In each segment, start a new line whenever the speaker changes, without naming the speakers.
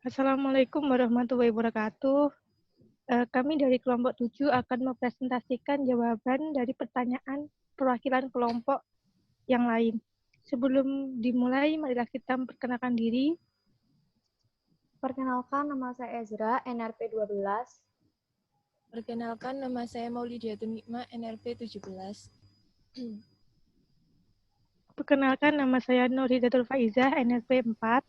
Assalamualaikum warahmatullahi wabarakatuh. Kami dari kelompok 7 akan mempresentasikan jawaban dari pertanyaan perwakilan kelompok yang lain. Sebelum dimulai, marilah kita memperkenalkan diri.
Perkenalkan, nama saya Ezra, NRP 12.
Perkenalkan, nama saya Maulidiatun Nikma, NRP 17.
Perkenalkan, nama saya Nur Hidayatul Faizah, NRP 4.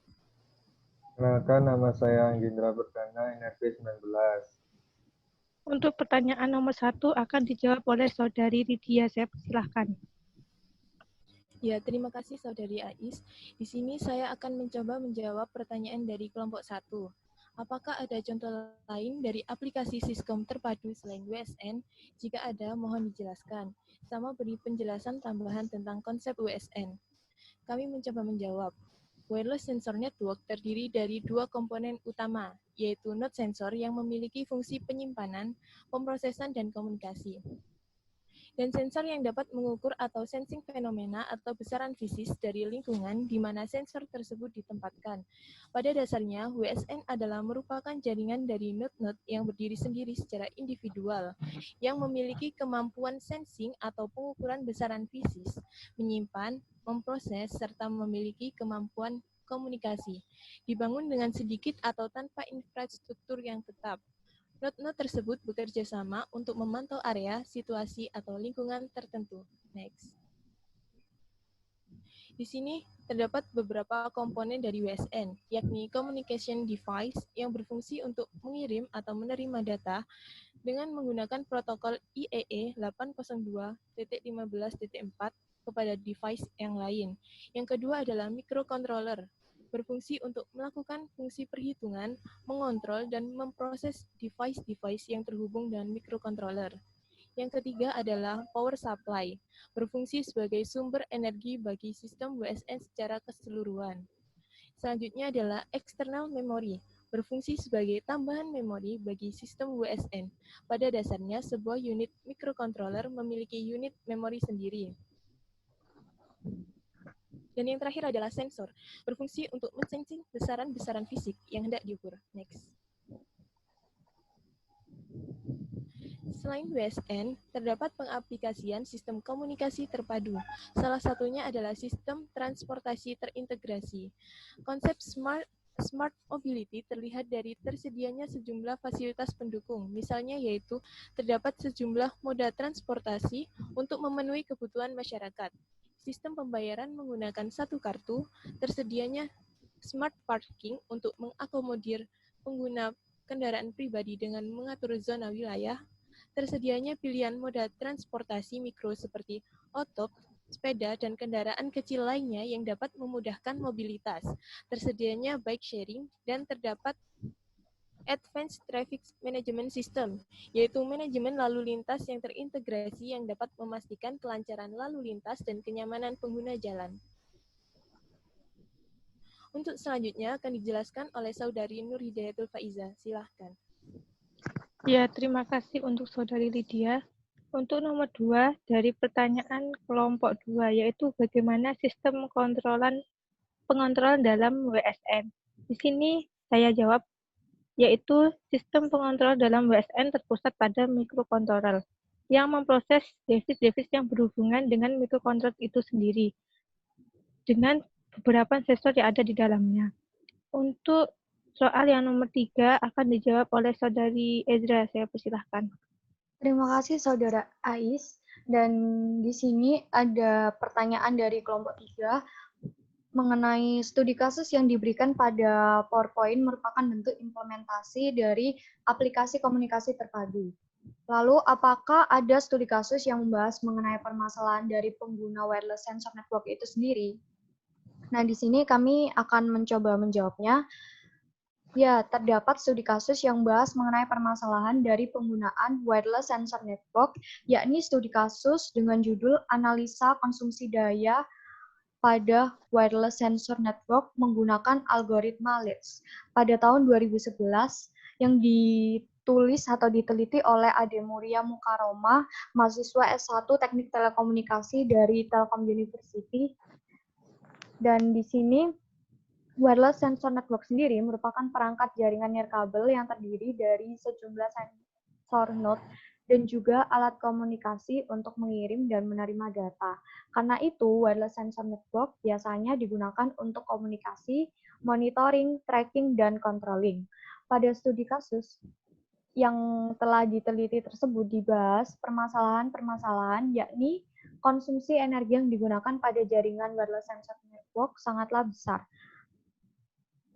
Perkenalkan, nama saya Anggindra Perdana, NRP 19.
Untuk pertanyaan nomor 1 akan dijawab oleh Saudari Lydia. Saya persilahkan.
Ya, terima kasih Saudari Ais. Di sini saya akan mencoba menjawab pertanyaan dari kelompok 1. Apakah ada contoh lain dari aplikasi Siskom terpadu selain WSN? Jika ada, mohon dijelaskan. Sama beri penjelasan tambahan tentang konsep WSN. Kami mencoba menjawab. Wireless Sensor Network terdiri dari dua komponen utama, yaitu node sensor yang memiliki fungsi penyimpanan, pemrosesan, dan komunikasi. Dan sensor yang dapat mengukur atau sensing fenomena atau besaran fisis dari lingkungan di mana sensor tersebut ditempatkan. Pada dasarnya, WSN adalah merupakan jaringan dari node-node yang berdiri sendiri secara individual, yang memiliki kemampuan sensing atau pengukuran besaran fisis, menyimpan, memproses, serta memiliki kemampuan komunikasi, dibangun dengan sedikit atau tanpa infrastruktur yang tetap. Node-node tersebut bekerja sama untuk memantau area, situasi, atau lingkungan tertentu. Next. Di sini terdapat beberapa komponen dari WSN, yakni Communication Device yang berfungsi untuk mengirim atau menerima data dengan menggunakan protokol IEE 802.15.4 kepada device yang lain. Yang kedua adalah microcontroller, berfungsi untuk melakukan fungsi perhitungan, mengontrol, dan memproses device-device yang terhubung dengan microcontroller. Yang ketiga adalah power supply, berfungsi sebagai sumber energi bagi sistem WSN secara keseluruhan. Selanjutnya adalah external memory, berfungsi sebagai tambahan memori bagi sistem WSN. Pada dasarnya, sebuah unit microcontroller memiliki unit memori sendiri. Dan yang terakhir adalah sensor, berfungsi untuk mensensing besaran-besaran fisik yang hendak diukur. Next. Selain WSN, terdapat pengaplikasian sistem komunikasi terpadu. Salah satunya adalah sistem transportasi terintegrasi. Konsep Smart Mobility terlihat dari tersedianya sejumlah fasilitas pendukung, misalnya yaitu terdapat sejumlah moda transportasi untuk memenuhi kebutuhan masyarakat. Sistem pembayaran menggunakan satu kartu, tersedianya smart parking untuk mengakomodir pengguna kendaraan pribadi dengan mengatur zona wilayah, tersedianya pilihan moda transportasi mikro seperti otop, sepeda, dan kendaraan kecil lainnya yang dapat memudahkan mobilitas, tersedianya bike sharing, dan terdapat Advanced Traffic Management System, yaitu manajemen lalu lintas yang terintegrasi yang dapat memastikan kelancaran lalu lintas dan kenyamanan pengguna jalan. Untuk selanjutnya akan dijelaskan oleh Saudari Nur Hidayatul Faizah. Silahkan.
Ya, terima kasih untuk Saudari Lydia. Untuk nomor 2 dari pertanyaan kelompok 2, yaitu bagaimana sistem pengontrolan dalam WSN. Di sini saya jawab, yaitu sistem pengontrol dalam WSN terpusat pada microcontroller yang memproses device-device yang berhubungan dengan microcontroller itu sendiri dengan beberapa sensor yang ada di dalamnya. Untuk soal yang nomor 3 akan dijawab oleh Saudari Ezra. Saya persilahkan.
Terima kasih Saudara Ais. Dan di sini ada pertanyaan dari kelompok 3 mengenai studi kasus yang diberikan pada PowerPoint merupakan bentuk implementasi dari aplikasi komunikasi terpadu. Lalu, apakah ada studi kasus yang membahas mengenai permasalahan dari pengguna wireless sensor network itu sendiri? Nah, di sini kami akan mencoba menjawabnya. Ya, terdapat studi kasus yang membahas mengenai permasalahan dari penggunaan wireless sensor network, yakni studi kasus dengan judul Analisa Konsumsi Daya pada wireless sensor network menggunakan algoritma Leeds pada tahun 2011 yang ditulis atau diteliti oleh Ade Muria Mukaroma, mahasiswa S1 Teknik Telekomunikasi dari Telkom University. Dan di sini Wireless sensor network sendiri merupakan perangkat jaringan nirkabel yang terdiri dari sejumlah sensor node dan juga alat komunikasi untuk mengirim dan menerima data. Karena itu, wireless sensor network biasanya digunakan untuk komunikasi, monitoring, tracking, dan controlling. Pada studi kasus yang telah diteliti tersebut dibahas permasalahan-permasalahan, yakni konsumsi energi yang digunakan pada jaringan wireless sensor network sangatlah besar.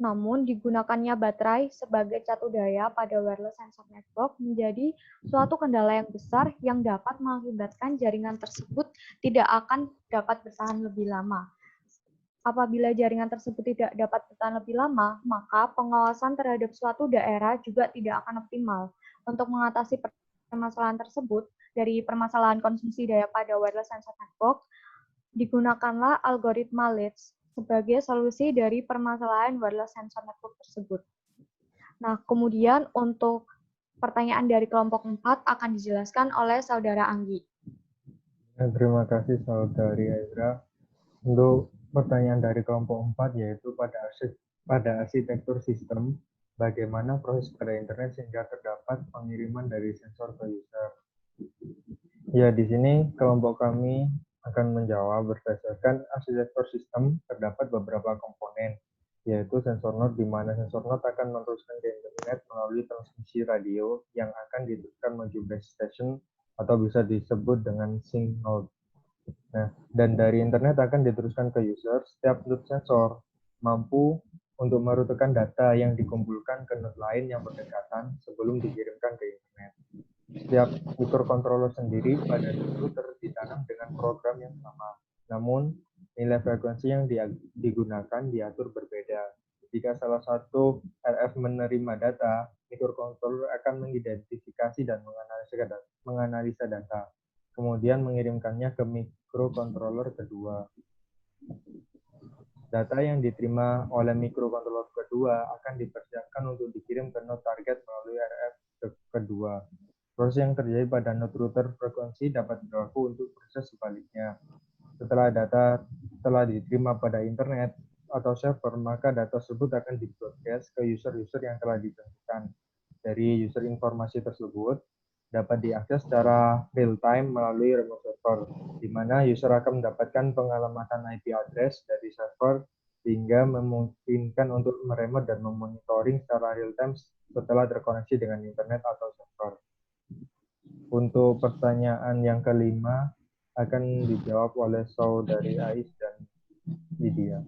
Namun, digunakannya baterai sebagai catu daya pada wireless sensor network menjadi suatu kendala yang besar yang dapat mengakibatkan jaringan tersebut tidak akan dapat bertahan lebih lama. Apabila jaringan tersebut tidak dapat bertahan lebih lama, maka pengawasan terhadap suatu daerah juga tidak akan optimal. Untuk mengatasi permasalahan tersebut, dari permasalahan konsumsi daya pada wireless sensor network, digunakanlah algoritma Leeds sebagai solusi dari permasalahan wireless sensor network tersebut. Nah, kemudian untuk pertanyaan dari kelompok 4 akan dijelaskan oleh Saudara Anggi.
Terima kasih Saudari Aira. Untuk pertanyaan dari kelompok 4 yaitu pada arsitektur sistem, bagaimana proses pada internet sehingga terdapat pengiriman dari sensor ke user. Ya, di sini kelompok kami akan menjawab berdasarkan arsitektur sistem terdapat beberapa komponen, yaitu sensor node di mana sensor node akan meneruskan ke internet melalui transmisi radio yang akan diteruskan menuju base station atau bisa disebut dengan sync node. Nah, dan dari internet akan diteruskan ke user. Setiap node sensor mampu untuk merutekan data yang dikumpulkan ke node lain yang berdekatan sebelum dikirimkan ke internet. Setiap microcontroller sendiri pada router ditanam dengan program yang sama. Namun, nilai frekuensi yang digunakan diatur berbeda. Jika salah satu RF menerima data, microcontroller akan mengidentifikasi dan menganalisa data, kemudian mengirimkannya ke microcontroller kedua. Data yang diterima oleh microcontroller kedua akan dipersiapkan untuk dikirim ke node target melalui RF kedua. Proses yang terjadi pada node router frekuensi dapat berlaku untuk proses sebaliknya. Setelah data telah diterima pada internet atau server, maka data tersebut akan di-broadcast ke user-user yang telah ditentukan. Dari user informasi tersebut dapat diakses secara real-time melalui remote server, di mana user akan mendapatkan pengalamatan IP address dari server sehingga memungkinkan untuk meremote dan memonitoring secara real-time setelah terkoneksi dengan internet atau server. Untuk pertanyaan yang kelima akan dijawab oleh Saudari Ais dan Lydia.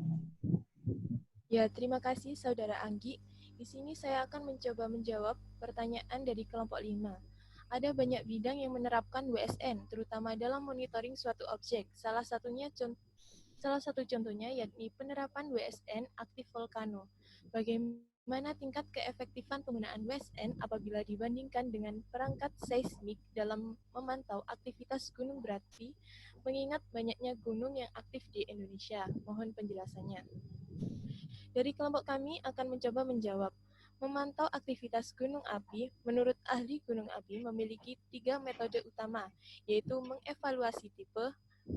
Ya, terima kasih Saudara Anggi. Di sini saya akan mencoba menjawab pertanyaan dari kelompok 5. Ada banyak bidang yang menerapkan WSN, terutama dalam monitoring suatu objek. Salah satu contohnya yakni penerapan WSN aktif volcano. Bagaimana tingkat keefektifan penggunaan WSN apabila dibandingkan dengan perangkat seismik dalam memantau aktivitas gunung berapi, mengingat banyaknya gunung yang aktif di Indonesia? Mohon penjelasannya. Dari kelompok kami akan mencoba menjawab. Memantau aktivitas gunung api, menurut ahli gunung api memiliki 3 metode utama, yaitu mengevaluasi tipe,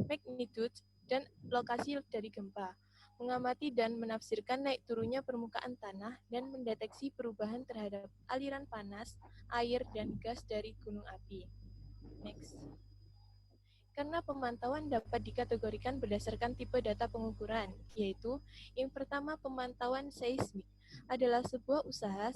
magnitude, dan lokasi dari gempa, mengamati dan menafsirkan naik turunnya permukaan tanah, dan mendeteksi perubahan terhadap aliran panas, air, dan gas dari gunung api. Next. Karena pemantauan dapat dikategorikan berdasarkan tipe data pengukuran, yaitu yang pertama pemantauan seismik adalah sebuah usaha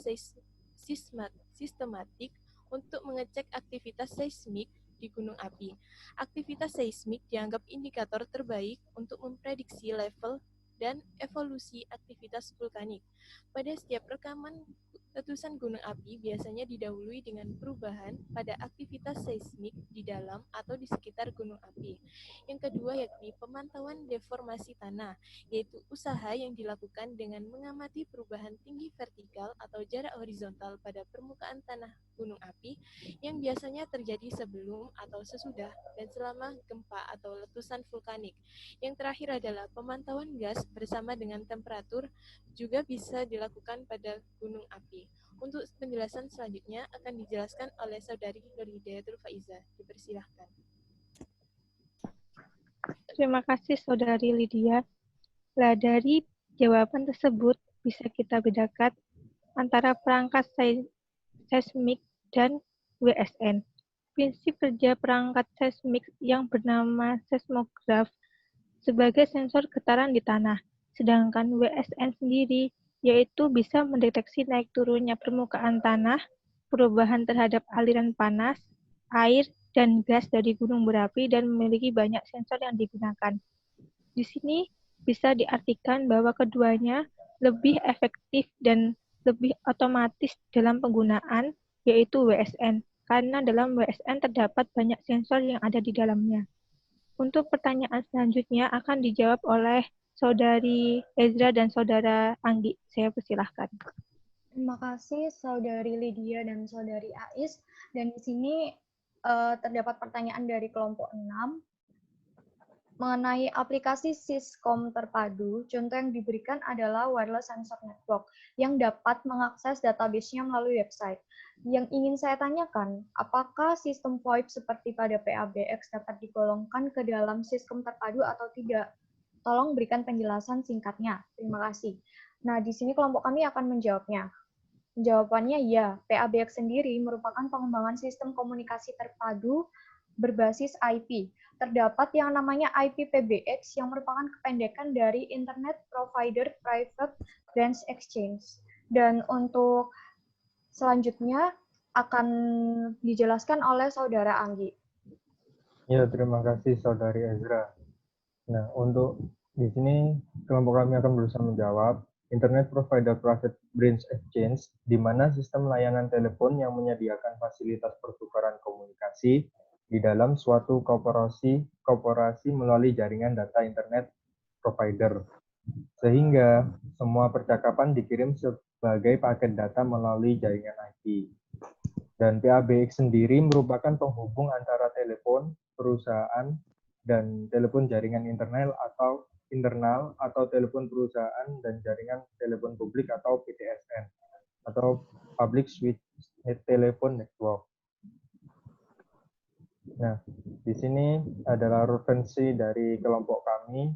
sistematik untuk mengecek aktivitas seismik di gunung api. Aktivitas seismik dianggap indikator terbaik untuk memprediksi level dan evolusi aktivitas vulkanik. Pada setiap rekaman letusan gunung api biasanya didahului dengan perubahan pada aktivitas seismik di dalam atau di sekitar gunung api. Yang kedua yakni pemantauan deformasi tanah, yaitu usaha yang dilakukan dengan mengamati perubahan tinggi vertikal atau jarak horizontal pada permukaan tanah gunung api yang biasanya terjadi sebelum atau sesudah dan selama gempa atau letusan vulkanik. Yang terakhir adalah pemantauan gas bersama dengan temperatur juga bisa dilakukan pada gunung api. Untuk penjelasan selanjutnya akan dijelaskan oleh Saudari Nurhidayatul Faiza. Dipersilahkan.
Terima kasih Saudari Lydia. Dari jawaban tersebut bisa kita bedakan antara perangkat seismik dan WSN. Prinsip kerja perangkat seismik yang bernama seismograf sebagai sensor getaran di tanah, sedangkan WSN sendiri yaitu bisa mendeteksi naik turunnya permukaan tanah, perubahan terhadap aliran panas, air, dan gas dari gunung berapi dan memiliki banyak sensor yang digunakan. Di sini bisa diartikan bahwa keduanya lebih efektif dan lebih otomatis dalam penggunaan, yaitu WSN, karena dalam WSN terdapat banyak sensor yang ada di dalamnya. Untuk pertanyaan selanjutnya akan dijawab oleh Saudari Ezra dan Saudara Anggi. Saya persilahkan.
Terima kasih Saudari Lydia dan Saudari Ais. Dan di sini terdapat pertanyaan dari kelompok 6 mengenai aplikasi Syscom terpadu. Contoh yang diberikan adalah wireless sensor network yang dapat mengakses database-nya melalui website. Yang ingin saya tanyakan, apakah sistem VoIP seperti pada PABX dapat digolongkan ke dalam Syscom terpadu atau tidak? Tolong berikan penjelasan singkatnya. Terima kasih. Nah, di sini kelompok kami akan menjawabnya. Jawabannya ya, PABX sendiri merupakan pengembangan sistem komunikasi terpadu berbasis IP. Terdapat yang namanya IP-PBX yang merupakan kependekan dari Internet Provider Private Branch Exchange. Dan untuk selanjutnya akan dijelaskan oleh Saudara Anggi.
Ya, terima kasih Saudari Ezra. Nah, untuk di sini kelompok kami akan berusaha menjawab Internet Provider Private Branch Exchange, di mana sistem layanan telepon yang menyediakan fasilitas pertukaran komunikasi di dalam suatu korporasi melalui jaringan data internet provider. Sehingga semua percakapan dikirim sebagai paket data melalui jaringan IP. Dan PABX sendiri merupakan penghubung antara telepon, perusahaan, dan telepon jaringan internal atau telepon perusahaan dan jaringan telepon publik atau PTSN atau Public Switch Telephone Network. Nah, di sini adalah referensi dari kelompok kami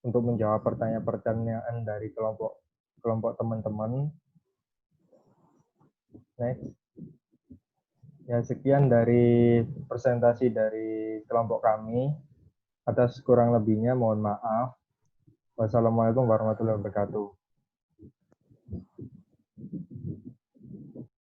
untuk menjawab pertanyaan-pertanyaan dari kelompok teman-teman. Next. Ya, sekian dari presentasi dari kelompok kami. Atas kurang lebihnya mohon maaf. Wassalamualaikum warahmatullahi wabarakatuh.